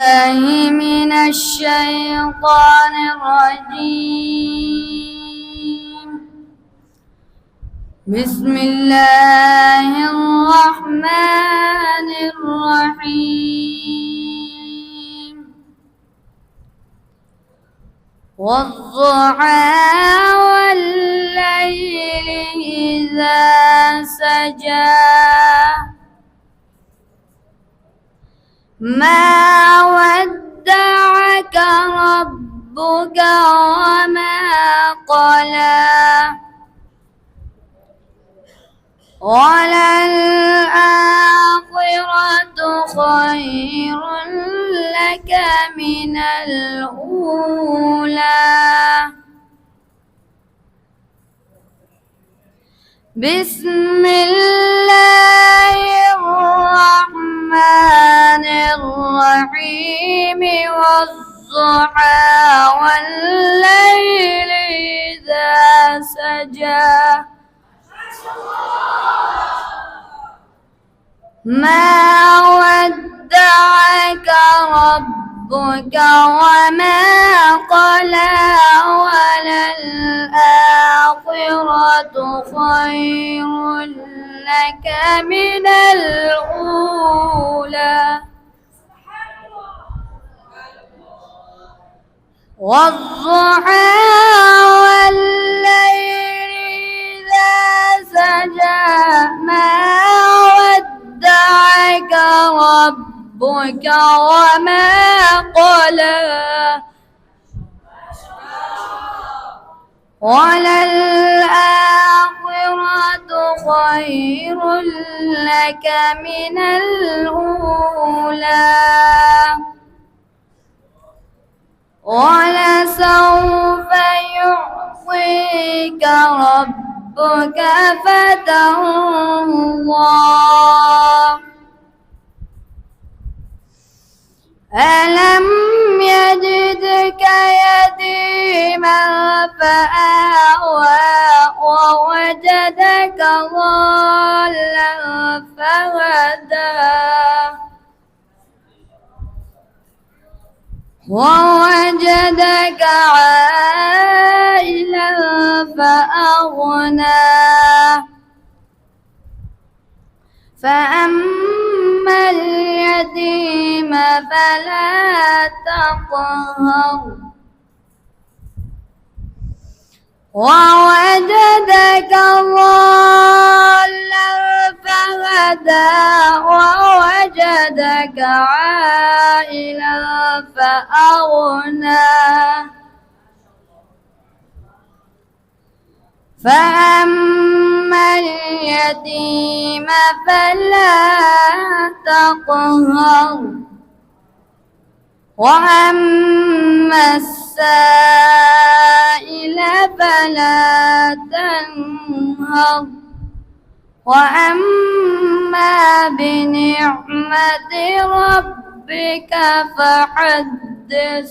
الله من الشيطان الرجيم. بسم الله الرحمن الرحيم. والضحى والليل إذا سجى ما ودعك ربك وما قلى وللآخرة خير لك من الأولى. بسم الله الرحمن الرحيم. والضحى والليل إذا سجى ما ودعك ربك وما قلى وللآخرة خير لك من الأولى. والضحى والليل إذا سجى ما ودعك ربك وما قلى وللآخرة خير لك من الأولى. ولسوف يعطيك ربك فترضى. ألم يجدك يتيما فآوى ووجدك ضالا فهدى ووجدك عائلا فأغنى. فأما اليتيم فلا تقهر ووجدك ضالا فهدى ووجدك عائلا فأغنى. فأما اليتيم فلا تقهر وأما السائل فلا تنهر وأما بنعمة ربك فحدث.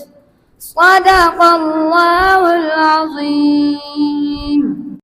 صدق الله العظيم.